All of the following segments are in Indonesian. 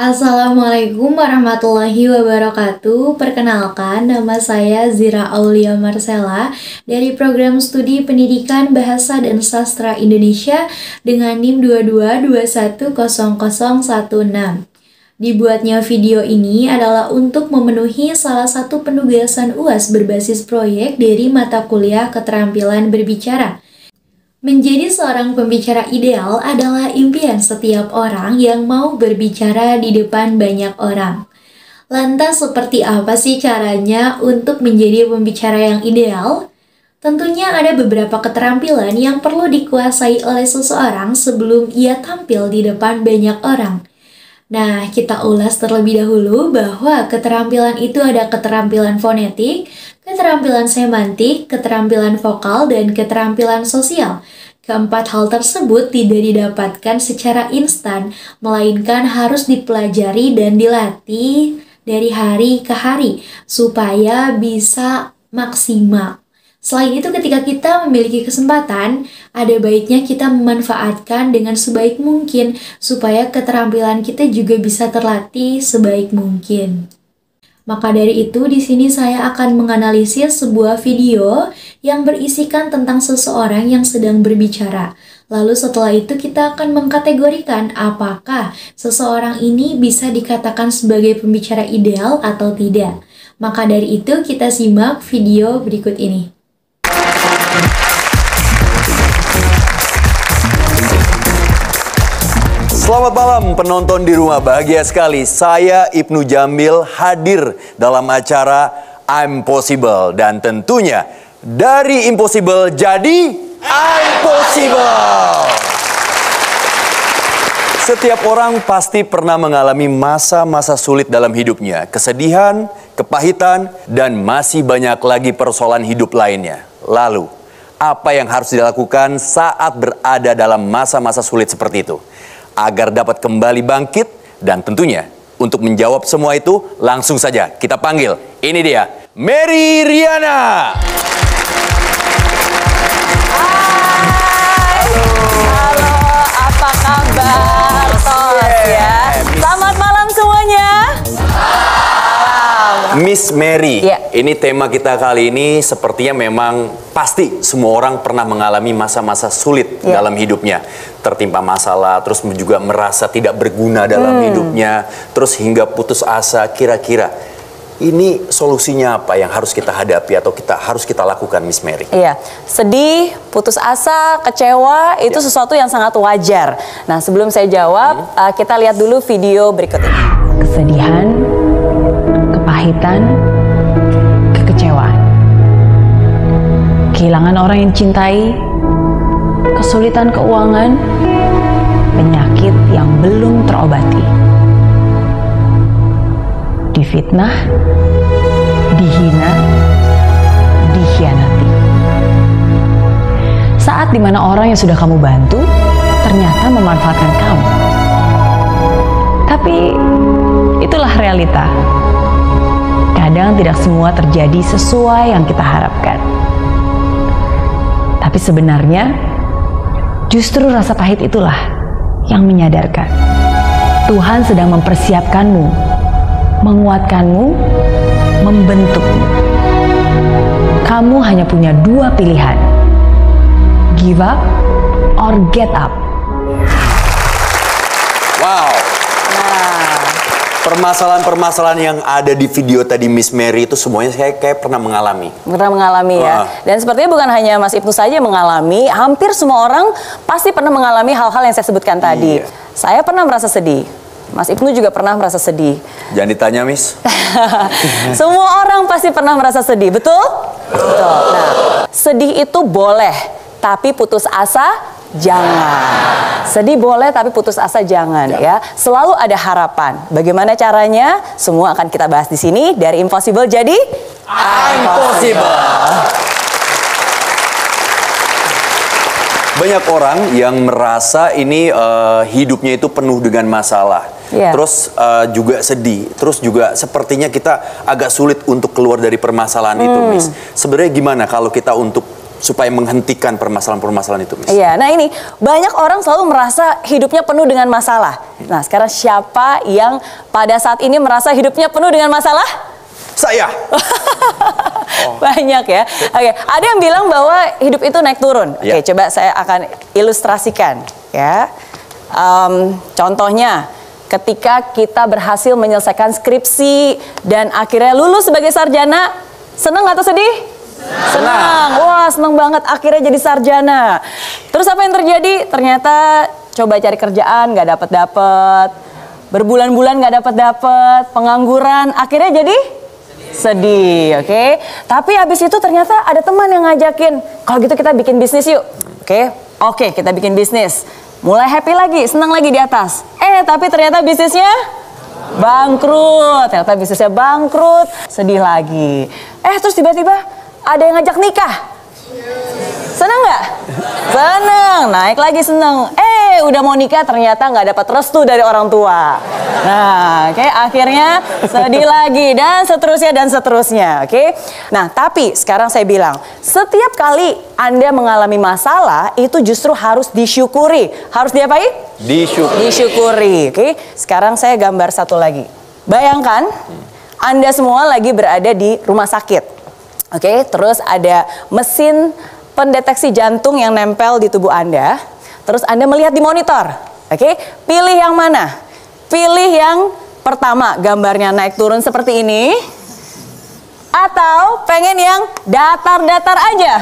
Assalamualaikum warahmatullahi wabarakatuh. Perkenalkan, nama saya Zira Aulia Marcella dari Program Studi Pendidikan Bahasa dan Sastra Indonesia dengan NIM 22210016. Dibuatnya video ini adalah untuk memenuhi salah satu penugasan UAS berbasis proyek dari mata kuliah keterampilan berbicara. Menjadi seorang pembicara ideal adalah impian setiap orang yang mau berbicara di depan banyak orang. Lantas seperti apa sih caranya untuk menjadi pembicara yang ideal? Tentunya ada beberapa keterampilan yang perlu dikuasai oleh seseorang sebelum ia tampil di depan banyak orang. Nah, kita ulas terlebih dahulu bahwa keterampilan itu ada keterampilan fonetik, keterampilan semantik, keterampilan vokal, dan keterampilan sosial. Keempat hal tersebut tidak didapatkan secara instan, melainkan harus dipelajari dan dilatih dari hari ke hari, supaya bisa maksimal. Selain itu, ketika kita memiliki kesempatan, ada baiknya kita memanfaatkan dengan sebaik mungkin, supaya keterampilan kita juga bisa terlatih sebaik mungkin. Maka dari itu, di sini saya akan menganalisis sebuah video yang berisikan tentang seseorang yang sedang berbicara. Lalu setelah itu kita akan mengkategorikan apakah seseorang ini bisa dikatakan sebagai pembicara ideal atau tidak. Maka dari itu, kita simak video berikut ini. Selamat malam penonton di rumah, bahagia sekali. Saya Ibnu Jamil hadir dalam acara I'm Possible. Dan tentunya dari Impossible jadi I'm Possible. Setiap orang pasti pernah mengalami masa-masa sulit dalam hidupnya. Kesedihan, kepahitan, dan masih banyak lagi persoalan hidup lainnya. Lalu, apa yang harus dilakukan saat berada dalam masa-masa sulit seperti itu? Agar dapat kembali bangkit, dan tentunya untuk menjawab semua itu langsung saja kita panggil. Ini dia, Mary Riana. Hai. Halo, apa kabar? Tos ya. Selamat malam semuanya. Miss Mary, Ya. ini tema kita kali ini sepertinya memang pasti semua orang pernah mengalami masa-masa sulit dalam hidupnya. Tertimpa masalah, terus juga merasa tidak berguna dalam hidupnya, terus hingga putus asa. Kira-kira ini solusinya apa yang harus kita hadapi atau harus kita lakukan, Miss Mary? Iya, sedih, putus asa, kecewa itu sesuatu yang sangat wajar. Nah, sebelum saya jawab, kita lihat dulu video berikut ini. Kesedihan, kepahitan, kekecewaan, kehilangan orang yang cintai, kesulitan keuangan, penyakit yang belum terobati, difitnah, dihina, dikhianati. Saat dimana orang yang sudah kamu bantu ternyata memanfaatkan kamu. Tapi itulah realita. Kadang tidak semua terjadi sesuai yang kita harapkan. Tapi sebenarnya justru rasa pahit itulah yang menyadarkan Tuhan sedang mempersiapkanmu, menguatkanmu, membentukmu. Kamu hanya punya dua pilihan, give up or get up. Wow. Permasalahan-permasalahan yang ada di video tadi Miss Mary itu semuanya saya kayak pernah mengalami. Pernah mengalami ya. Dan sepertinya bukan hanya Mas Ibnu saja yang mengalami, hampir semua orang pasti pernah mengalami hal-hal yang saya sebutkan tadi. Iya. Saya pernah merasa sedih. Mas Ibnu juga pernah merasa sedih. Jangan ditanya, Miss. Semua orang pasti pernah merasa sedih, betul? Betul. Nah, sedih itu boleh, tapi putus asa jangan. Sedih boleh tapi putus asa jangan ya. Selalu ada harapan. Bagaimana caranya? Semua akan kita bahas di sini. Dari Impossible jadi Impossible. Banyak orang yang merasa ini hidupnya itu penuh dengan masalah. Terus juga sedih. Terus juga sepertinya kita agak sulit untuk keluar dari permasalahan itu, Miss. Sebenarnya gimana kalau kita untuk supaya menghentikan permasalahan-permasalahan itu, Miss? Iya, nah ini banyak orang selalu merasa hidupnya penuh dengan masalah. Nah, sekarang siapa yang pada saat ini merasa hidupnya penuh dengan masalah? Saya. Banyak ya. Oke, ada yang bilang bahwa hidup itu naik turun. Oke, coba saya akan ilustrasikan ya. Contohnya, ketika kita berhasil menyelesaikan skripsi dan akhirnya lulus sebagai sarjana, senang atau sedih? Senang. Wah, senang banget akhirnya jadi sarjana. Terus apa yang terjadi? Ternyata coba cari kerjaan nggak dapet. Berbulan-bulan nggak dapet. Pengangguran, akhirnya jadi sedih, oke? Tapi habis itu ternyata ada teman yang ngajakin, kalau gitu kita bikin bisnis yuk. Oke, kita bikin bisnis. Mulai happy lagi, senang lagi di atas. Tapi ternyata bisnisnya bangkrut. Sedih lagi. Terus tiba-tiba ada yang ngajak nikah. Senang nggak? Senang, naik lagi senang. Udah mau nikah ternyata nggak dapat restu dari orang tua. Nah, akhirnya sedih lagi dan seterusnya, Nah, tapi sekarang saya bilang, setiap kali Anda mengalami masalah itu justru harus disyukuri. Harus diapain? Disyukuri, Sekarang saya gambar satu lagi. Bayangkan Anda semua lagi berada di rumah sakit. Terus ada mesin pendeteksi jantung yang nempel di tubuh Anda. Terus Anda melihat di monitor. Pilih yang mana? Pilih yang pertama, gambarnya naik turun seperti ini. Atau pengen yang datar-datar aja?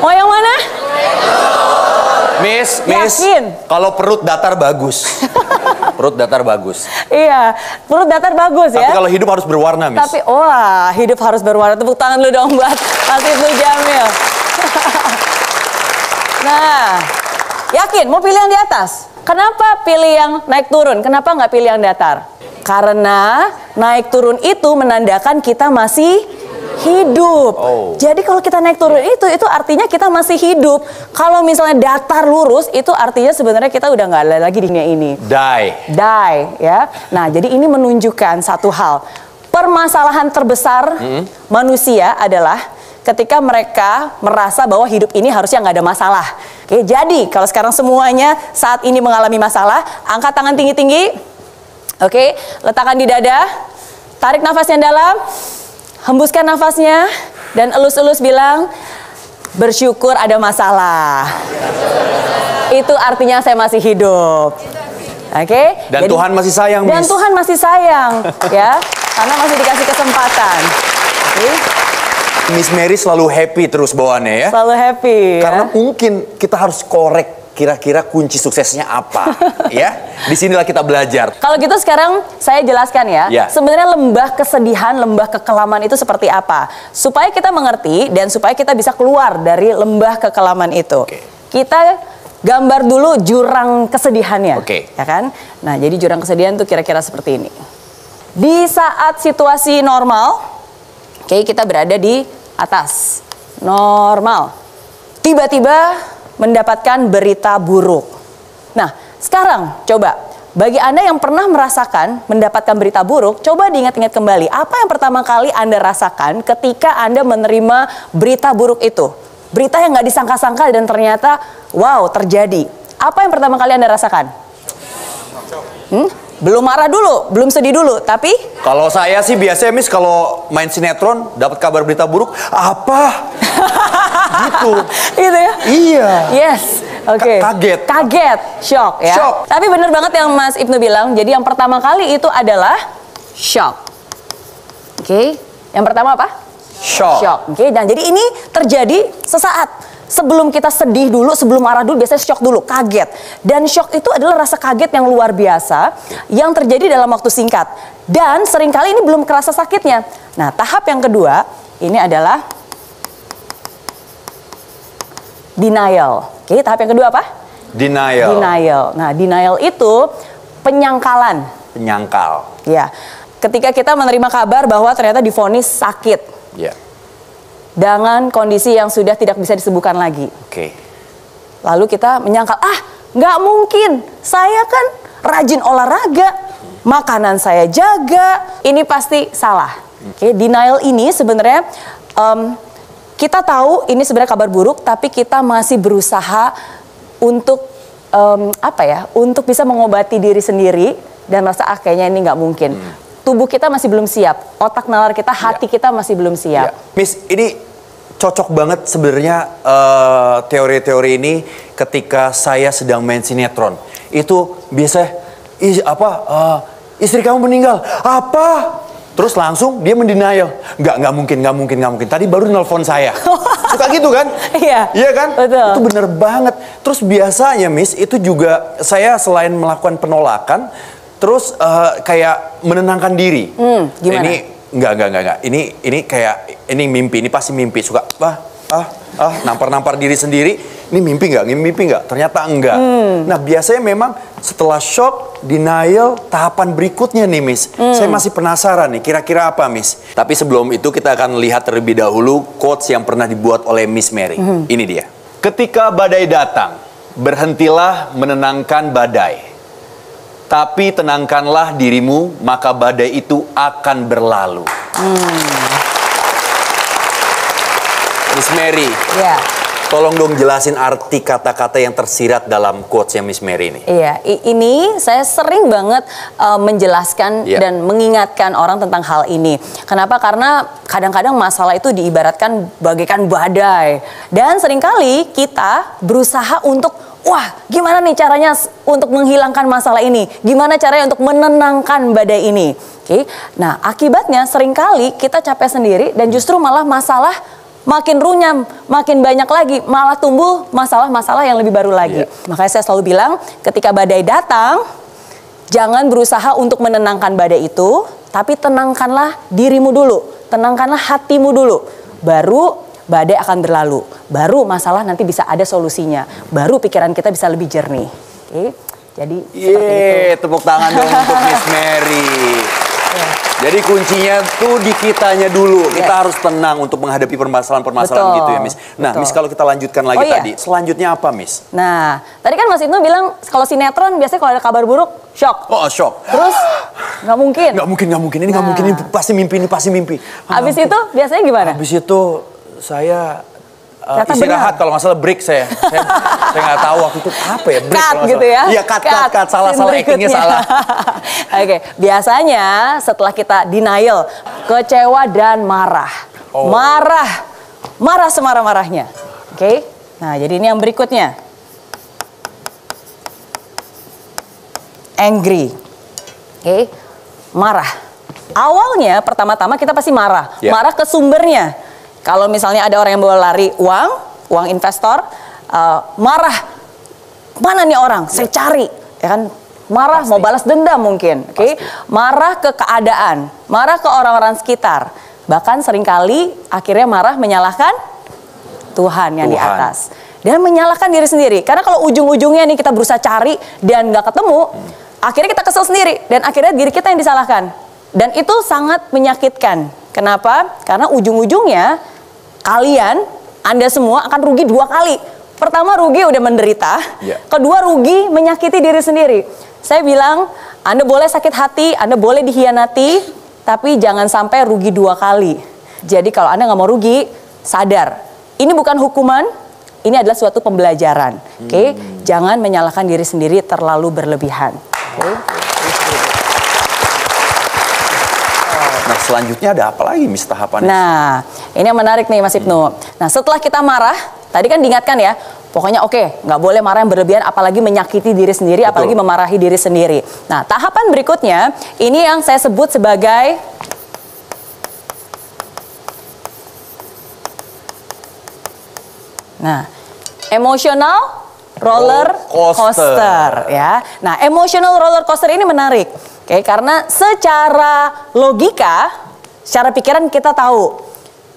Mau yang mana? Miss, kalau perut datar bagus. Perut datar bagus. Iya, perut datar bagus ya. Tapi kalau hidup harus berwarna, Miss. Tapi, hidup harus berwarna. Tepuk tangan lu dong buat Mas Ibnu Jamil. Nah, yakin mau pilih yang di atas? Kenapa pilih yang naik turun? Kenapa nggak pilih yang datar? Karena naik turun itu menandakan kita masih hidup. Jadi kalau kita naik turun itu artinya kita masih hidup. Kalau misalnya datar lurus itu artinya sebenarnya kita udah nggak ada lagi di dunia ini. Die ya. Nah, jadi ini menunjukkan satu hal. Permasalahan terbesar manusia adalah ketika mereka merasa bahwa hidup ini harusnya nggak ada masalah. Jadi kalau sekarang semuanya saat ini mengalami masalah, angkat tangan tinggi-tinggi. Letakkan di dada, tarik nafas yang dalam, hembuskan nafasnya, dan elus-elus bilang, bersyukur ada masalah. Itu artinya saya masih hidup. Dan jadi, Tuhan masih sayang, Dan Miss. Tuhan masih sayang, ya, karena masih dikasih kesempatan. Miss Mary selalu happy terus bawaannya ya. Selalu happy. Karena mungkin kita harus korek kira-kira kunci suksesnya apa, ya? Disinilah kita belajar. Kalau gitu sekarang saya jelaskan ya. Sebenarnya lembah kesedihan, lembah kekelaman itu seperti apa? Supaya kita mengerti dan supaya kita bisa keluar dari lembah kekelaman itu. Kita gambar dulu jurang kesedihannya, ya kan? Nah, jadi jurang kesedihan itu kira-kira seperti ini. Di saat situasi normal, kita berada di atas, normal. Tiba-tiba mendapatkan berita buruk. Nah, sekarang coba, bagi Anda yang pernah merasakan mendapatkan berita buruk, coba diingat-ingat kembali, apa yang pertama kali Anda rasakan ketika Anda menerima berita buruk itu? Berita yang nggak disangka-sangka dan ternyata, wow, terjadi. Apa yang pertama kali Anda rasakan? Belum marah dulu, belum sedih dulu, tapi kalau saya sih biasanya, Miss, kalau main sinetron dapat kabar berita buruk, apa? Gitu. Gitu ya? Iya. Yes. Kaget, shock ya. Shock. Tapi bener banget yang Mas Ibnu bilang. Jadi yang pertama kali itu adalah shock. Yang pertama apa? Shock. Dan jadi ini terjadi sesaat. Sebelum kita sedih dulu, sebelum marah dulu, biasanya shock dulu, kaget. Dan shock itu adalah rasa kaget yang luar biasa yang terjadi dalam waktu singkat. Dan seringkali ini belum kerasa sakitnya. Nah, tahap yang kedua ini adalah denial. Tahap yang kedua apa? Denial. Nah, denial itu penyangkalan. Penyangkal. Ya. Ketika kita menerima kabar bahwa ternyata divonis sakit. Dengan kondisi yang sudah tidak bisa disembuhkan lagi. Lalu kita menyangkal, nggak mungkin. Saya kan rajin olahraga, makanan saya jaga, ini pasti salah. Denial ini sebenarnya kita tahu ini sebenarnya kabar buruk, tapi kita masih berusaha untuk apa ya, untuk bisa mengobati diri sendiri dan merasa kayaknya ini nggak mungkin. Tubuh kita masih belum siap, otak nalar kita, hati kita masih belum siap. Miss, ini cocok banget sebenarnya teori-teori ini ketika saya sedang main sinetron. Itu biasa istri kamu meninggal. Apa? Terus langsung dia mendenial. Nggak mungkin. Tadi baru nelpon saya. Suka gitu kan? Iya. Iya kan? Betul. Itu bener banget. Terus biasanya Miss, itu juga saya selain melakukan penolakan, terus kayak menenangkan diri. Gimana? Ini enggak. Ini kayak ini mimpi, ini pasti mimpi. Suka nampar-nampar diri sendiri. Ini mimpi nggak? Ternyata enggak. Nah, biasanya memang setelah shock, denial, tahapan berikutnya nih, Miss. Saya masih penasaran nih, kira-kira apa, Miss? Tapi sebelum itu kita akan lihat terlebih dahulu quotes yang pernah dibuat oleh Miss Mary. Ini dia. Ketika badai datang, berhentilah menenangkan badai. Tapi tenangkanlah dirimu, maka badai itu akan berlalu. Miss Mary, tolong dong jelasin arti kata-kata yang tersirat dalam quotes-nya Miss Mary ini. Iya, ini saya sering banget menjelaskan dan mengingatkan orang tentang hal ini. Kenapa? Karena kadang-kadang masalah itu diibaratkan bagaikan badai. Dan seringkali kita berusaha untuk, wah, gimana nih caranya untuk menghilangkan masalah ini? Gimana caranya untuk menenangkan badai ini? Oke. Nah, akibatnya seringkali kita capek sendiri dan justru malah masalah makin runyam, makin banyak lagi, malah tumbuh masalah-masalah yang lebih baru lagi. Makanya saya selalu bilang, ketika badai datang, jangan berusaha untuk menenangkan badai itu, tapi tenangkanlah dirimu dulu, tenangkanlah hatimu dulu. Baru badai akan berlalu, baru masalah nanti bisa ada solusinya, baru pikiran kita bisa lebih jernih. Oke, jadi seperti itu. Tepuk tangan dong untuk Miss Mary. Jadi kuncinya tuh di kitanya dulu. Kita harus tenang untuk menghadapi permasalahan-permasalahan gitu ya, Miss. Nah, Miss, kalau kita lanjutkan lagi tadi, selanjutnya apa, Miss? Nah, tadi kan Mas Ibnu bilang kalau sinetron biasanya kalau ada kabar buruk, shock. Oh, shock. Terus nggak mungkin. Nggak mungkin. Ini nggak mungkin. Ini pasti mimpi. Habis itu biasanya gimana? Habis itu saya istirahat, kalau nggak salah break saya nggak tahu waktu itu apa ya, break cut gitu ya? Iya, cut. Salah actingnya salah. Oke, biasanya setelah kita denial, kecewa dan marah. Marah semarah-marahnya. Oke, nah jadi ini yang berikutnya. Angry. Oke, marah. Awalnya pertama-tama kita pasti marah. Marah ke sumbernya. Kalau misalnya ada orang yang bawa lari uang investor, marah, mana nih orang? Saya cari, ya kan? Marah, mau balas dendam mungkin, oke? Marah ke keadaan, marah ke orang-orang sekitar. Bahkan seringkali akhirnya marah menyalahkan Tuhan yang di atas. Dan menyalahkan diri sendiri. Karena kalau ujung-ujungnya nih kita berusaha cari dan nggak ketemu, akhirnya kita kesel sendiri. Dan akhirnya diri kita yang disalahkan. Dan itu sangat menyakitkan. Kenapa? Karena ujung-ujungnya Anda semua akan rugi 2 kali. Pertama, rugi udah menderita. Kedua, rugi menyakiti diri sendiri. Saya bilang, Anda boleh sakit hati, Anda boleh dihianati, tapi jangan sampai rugi 2 kali. Jadi kalau Anda nggak mau rugi, sadar. Ini bukan hukuman, ini adalah suatu pembelajaran. Oke? Jangan menyalahkan diri sendiri terlalu berlebihan. Nah, selanjutnya ada apa lagi, Miss, tahapannya? Nah, ini yang menarik nih, Mas Ibnu. Nah, setelah kita marah, tadi kan diingatkan ya, pokoknya nggak boleh marah yang berlebihan, apalagi menyakiti diri sendiri, apalagi memarahi diri sendiri. Nah, tahapan berikutnya, ini yang saya sebut sebagai emotional roller coaster ya. Nah, emotional roller coaster ini menarik. Oke, karena secara logika, secara pikiran kita tahu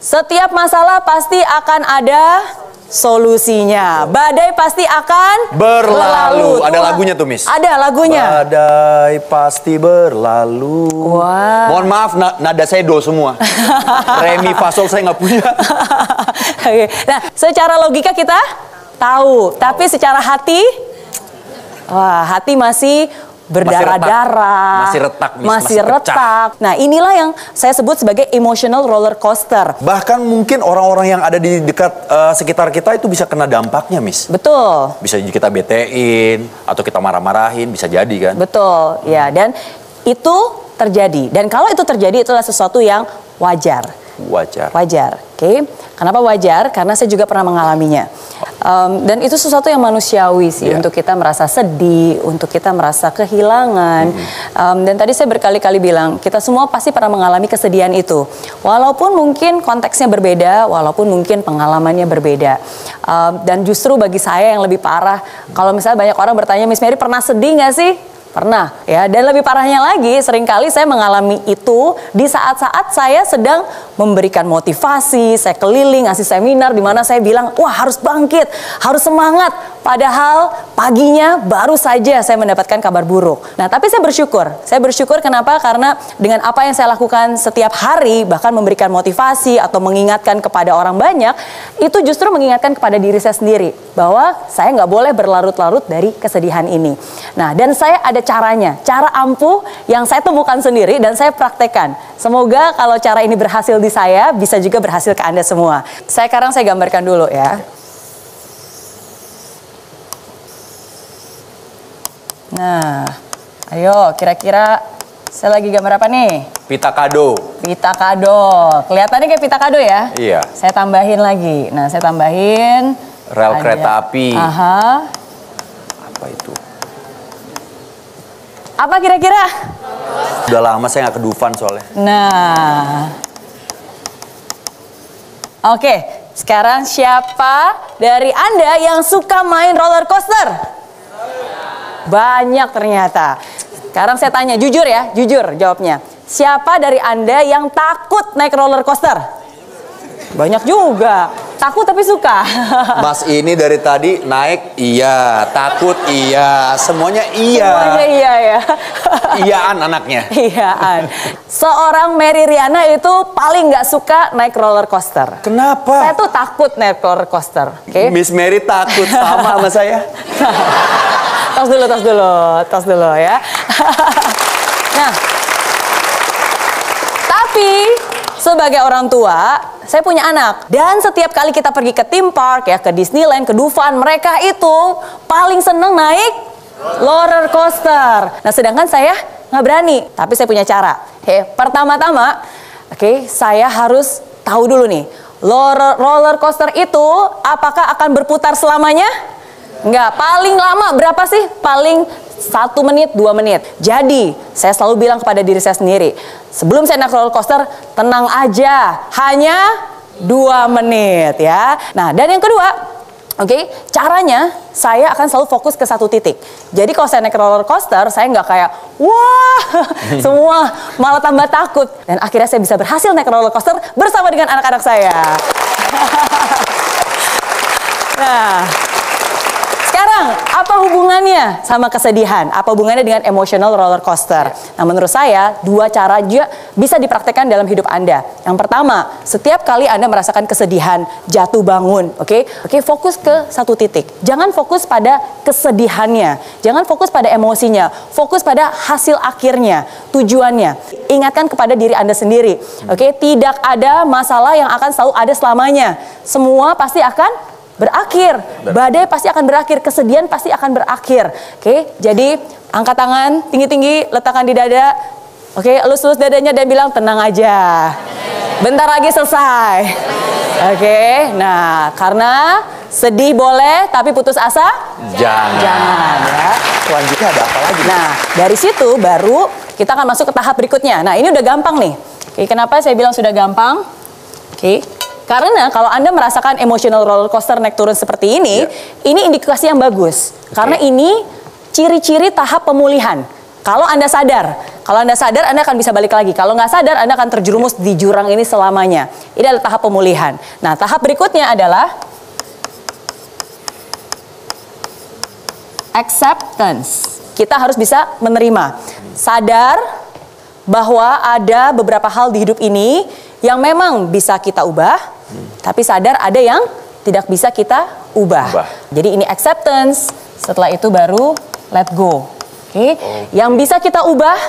setiap masalah pasti akan ada solusinya. Badai pasti akan berlalu. Ada lagunya tuh, Miss. Ada lagunya. Badai pasti berlalu. Wah. Mohon maaf, nada saya do semua. Re, mi, fa, sol saya nggak punya. Oke. Nah, secara logika kita tahu, tapi secara hati, hati masih berdarah-darah, masih retak, masih retak. Nah, inilah yang saya sebut sebagai emotional roller coaster. Bahkan mungkin orang-orang yang ada di dekat sekitar kita itu bisa kena dampaknya, Miss. Betul. Bisa kita betein atau kita marah-marahin, bisa jadi kan? Betul, ya. Dan itu terjadi. Dan kalau itu terjadi, itulah sesuatu yang wajar. Wajar, oke. Kenapa wajar? Karena saya juga pernah mengalaminya. Dan itu sesuatu yang manusiawi sih, untuk kita merasa sedih, untuk kita merasa kehilangan. Dan tadi saya berkali-kali bilang, kita semua pasti pernah mengalami kesedihan itu. Walaupun mungkin konteksnya berbeda, walaupun mungkin pengalamannya berbeda. Dan justru bagi saya yang lebih parah, kalau misalnya banyak orang bertanya, Miss Mary pernah sedih nggak sih? Pernah, ya. Dan lebih parahnya lagi, seringkali saya mengalami itu di saat-saat saya sedang memberikan motivasi, saya keliling, ngasih seminar di mana saya bilang, wah harus bangkit, harus semangat. Padahal paginya baru saja saya mendapatkan kabar buruk. Nah, tapi saya bersyukur. Saya bersyukur kenapa? Karena dengan apa yang saya lakukan setiap hari, bahkan memberikan motivasi atau mengingatkan kepada orang banyak, itu justru mengingatkan kepada diri saya sendiri bahwa saya nggak boleh berlarut-larut dari kesedihan ini. Nah, dan saya ada caranya, cara ampuh yang saya temukan sendiri dan saya praktekkan. Semoga kalau cara ini berhasil di saya, bisa juga berhasil ke Anda semua. Sekarang saya gambarkan dulu ya. Nah, ayo kira-kira saya lagi gambar apa nih? Pita kado. Pita kado. Kelihatannya kayak pita kado ya? Iya. Saya tambahin lagi. Nah, saya tambahin Rel kereta api. Aha. Apa itu? Apa kira-kira? Udah lama saya nggak ke Dufan soalnya. Nah. Oke, sekarang siapa dari Anda yang suka main roller coaster? Banyak ternyata. Sekarang saya tanya, jujur ya, jujur jawabnya. Siapa dari Anda yang takut naik roller coaster? Banyak juga. Takut tapi suka. Mas ini dari tadi naik iya, takut iya, semuanya iya. Semuanya iya ya. Iyaan anaknya. Iyaan. Seorang Mary Riana itu paling nggak suka naik roller coaster. Kenapa? Saya tuh takut naik roller coaster. Oke? Miss Mary takut sama saya. Tos dulu ya. Nah, tapi sebagai orang tua, saya punya anak. Dan setiap kali kita pergi ke theme park, ya ke Disneyland, ke Dufan, mereka itu paling seneng naik roller coaster. Nah, sedangkan saya nggak berani. Tapi saya punya cara. Pertama-tama, saya harus tahu dulu nih, roller coaster itu apakah akan berputar selamanya? Enggak, paling lama berapa sih? Paling 1 menit, 2 menit. Jadi, saya selalu bilang kepada diri saya sendiri, sebelum saya naik roller coaster, tenang aja, hanya 2 menit ya. Nah, dan yang kedua, caranya saya akan selalu fokus ke satu titik. Jadi kalau saya naik roller coaster, saya nggak kayak, wah, semua malah tambah takut. Dan akhirnya saya bisa berhasil naik roller coaster bersama dengan anak-anak saya. Nah, sekarang, apa hubungannya sama kesedihan? Apa hubungannya dengan emotional roller coaster? Nah, menurut saya, 2 cara juga bisa dipraktekkan dalam hidup Anda. Yang pertama, setiap kali Anda merasakan kesedihan, jatuh bangun, fokus ke satu titik. Jangan fokus pada kesedihannya. Jangan fokus pada emosinya. Fokus pada hasil akhirnya, tujuannya. Ingatkan kepada diri Anda sendiri. Tidak ada masalah yang akan selalu ada selamanya. Semua pasti akan berakhir, badai pasti akan berakhir, kesedihan pasti akan berakhir. Jadi angkat tangan tinggi-tinggi, letakkan di dada. Elus-elus dadanya dan bilang tenang aja. Bentar lagi selesai. Nah, karena sedih boleh, tapi putus asa jangan ya. Selanjutnya ada apa lagi? Nah, dari situ baru kita akan masuk ke tahap berikutnya. Nah, ini udah gampang nih. Kenapa saya bilang sudah gampang? Karena kalau Anda merasakan emotional roller coaster naik turun seperti ini, ini indikasi yang bagus. Karena ini ciri-ciri tahap pemulihan. Kalau Anda sadar, Anda akan bisa balik lagi. Kalau nggak sadar, Anda akan terjerumus di jurang ini selamanya. Ini adalah tahap pemulihan. Nah, tahap berikutnya adalah acceptance. Kita harus bisa menerima. Sadar bahwa ada beberapa hal di hidup ini yang memang bisa kita ubah, tapi sadar ada yang tidak bisa kita ubah. Jadi ini acceptance, setelah itu baru let go. Oke. Yang bisa kita ubah,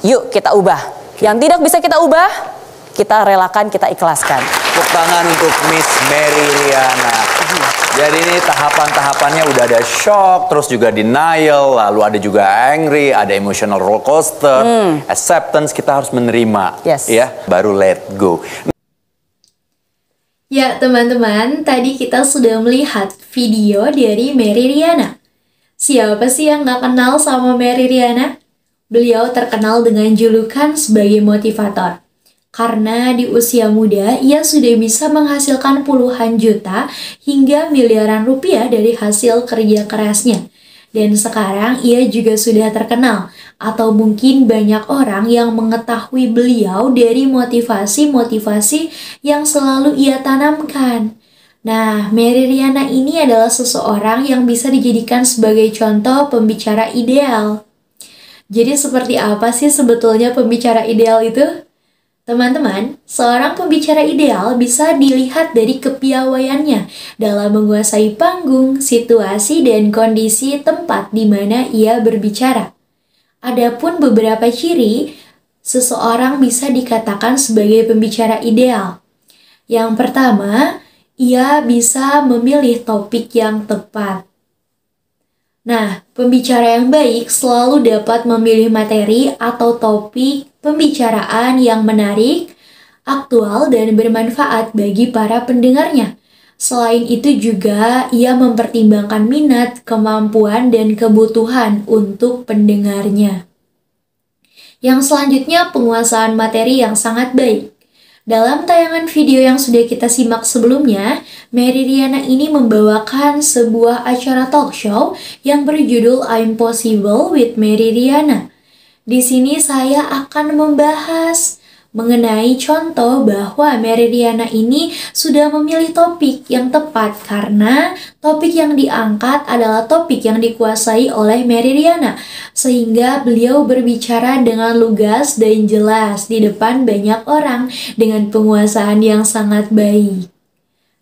yuk kita ubah. Yang tidak bisa kita ubah, kita relakan, kita ikhlaskan. Tepuk tangan untuk Miss Mary Riana. Jadi ini tahapan-tahapannya udah ada shock, terus juga denial, lalu ada juga angry, ada emotional roller coaster, acceptance, kita harus menerima, ya, baru let go. Ya teman-teman, tadi kita sudah melihat video dari Mary Riana. Siapa sih yang gak kenal sama Mary Riana? Beliau terkenal dengan julukan sebagai motivator. Karena di usia muda, ia sudah bisa menghasilkan puluhan juta hingga miliaran rupiah dari hasil kerja kerasnya. Dan sekarang ia juga sudah terkenal, atau mungkin banyak orang yang mengetahui beliau dari motivasi-motivasi yang selalu ia tanamkan. Nah, Mary Riana ini adalah seseorang yang bisa dijadikan sebagai contoh pembicara ideal. Jadi seperti apa sih sebetulnya pembicara ideal itu? Teman-teman, seorang pembicara ideal bisa dilihat dari kepiawaiannya dalam menguasai panggung, situasi, dan kondisi tempat di mana ia berbicara. Adapun beberapa ciri, seseorang bisa dikatakan sebagai pembicara ideal. Yang pertama, ia bisa memilih topik yang tepat. Nah, pembicara yang baik selalu dapat memilih materi atau topik pembicaraan yang menarik, aktual, dan bermanfaat bagi para pendengarnya. Selain itu juga, ia mempertimbangkan minat, kemampuan, dan kebutuhan untuk pendengarnya. Yang selanjutnya, penguasaan materi yang sangat baik. Dalam tayangan video yang sudah kita simak sebelumnya, Mary Riana ini membawakan sebuah acara talk show yang berjudul I'm Possible with Mary Riana. Di sini saya akan membahas mengenai contoh bahwa Mary Riana ini sudah memilih topik yang tepat karena topik yang diangkat adalah topik yang dikuasai oleh Mary Riana, sehingga beliau berbicara dengan lugas dan jelas di depan banyak orang dengan penguasaan yang sangat baik.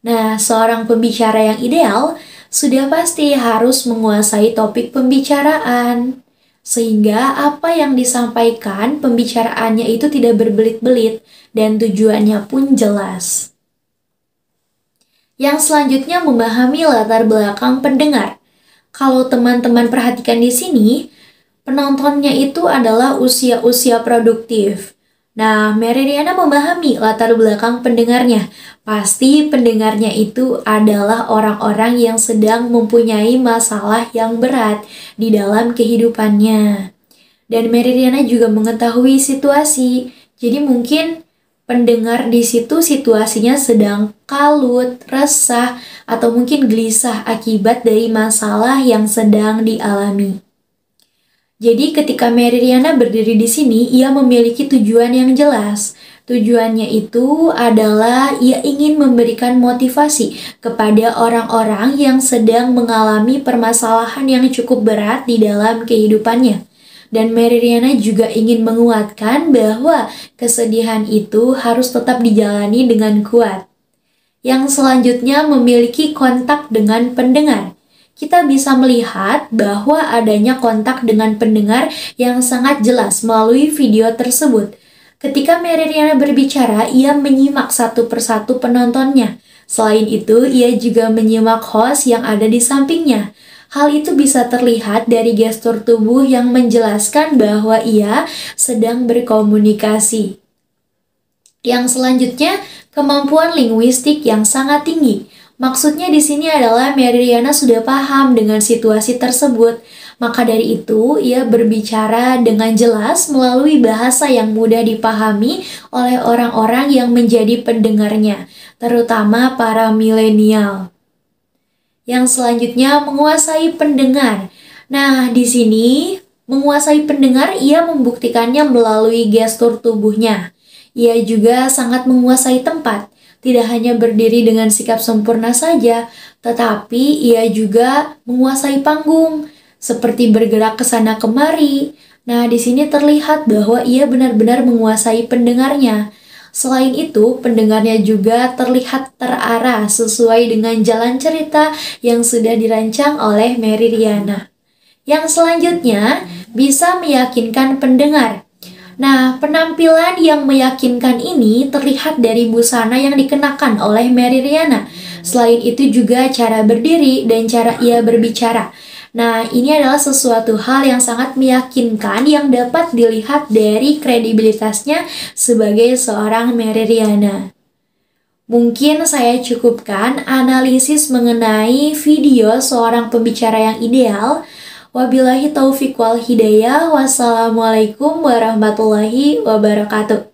Nah, seorang pembicara yang ideal sudah pasti harus menguasai topik pembicaraan, sehingga apa yang disampaikan pembicaraannya itu tidak berbelit-belit dan tujuannya pun jelas. Yang selanjutnya, memahami latar belakang pendengar. Kalau teman-teman perhatikan di sini, penontonnya itu adalah usia-usia produktif. Nah, Mary Riana memahami latar belakang pendengarnya. Pasti pendengarnya itu adalah orang-orang yang sedang mempunyai masalah yang berat di dalam kehidupannya. Dan Mary Riana juga mengetahui situasi. Jadi mungkin pendengar di situ situasinya sedang kalut, resah, atau mungkin gelisah akibat dari masalah yang sedang dialami. Jadi ketika Mary Riana berdiri di sini, ia memiliki tujuan yang jelas. Tujuannya itu adalah ia ingin memberikan motivasi kepada orang-orang yang sedang mengalami permasalahan yang cukup berat di dalam kehidupannya. Dan Mary Riana juga ingin menguatkan bahwa kesedihan itu harus tetap dijalani dengan kuat. Yang selanjutnya, memiliki kontak dengan pendengar. Kita bisa melihat bahwa adanya kontak dengan pendengar yang sangat jelas melalui video tersebut. Ketika Mary Riana berbicara, ia menyimak satu persatu penontonnya. Selain itu, ia juga menyimak host yang ada di sampingnya. Hal itu bisa terlihat dari gestur tubuh yang menjelaskan bahwa ia sedang berkomunikasi. Yang selanjutnya, kemampuan linguistik yang sangat tinggi. Maksudnya di sini adalah Mary Riana sudah paham dengan situasi tersebut. Maka dari itu, ia berbicara dengan jelas melalui bahasa yang mudah dipahami oleh orang-orang yang menjadi pendengarnya, terutama para milenial. Yang selanjutnya, menguasai pendengar. Nah, di sini menguasai pendengar ia membuktikannya melalui gestur tubuhnya. Ia juga sangat menguasai tempat. Tidak hanya berdiri dengan sikap sempurna saja, tetapi ia juga menguasai panggung, seperti bergerak ke sana kemari. Nah, di sini terlihat bahwa ia benar-benar menguasai pendengarnya. Selain itu, pendengarnya juga terlihat terarah sesuai dengan jalan cerita yang sudah dirancang oleh Mary Riana. Yang selanjutnya, bisa meyakinkan pendengar. Nah, penampilan yang meyakinkan ini terlihat dari busana yang dikenakan oleh Mary Riana. Selain itu juga cara berdiri dan cara ia berbicara. Nah, ini adalah sesuatu hal yang sangat meyakinkan yang dapat dilihat dari kredibilitasnya sebagai seorang Mary Riana. Mungkin saya cukupkan analisis mengenai video seorang pembicara yang ideal. Wabillahi taufiq wal hidayah. Wassalamualaikum warahmatullahi wabarakatuh.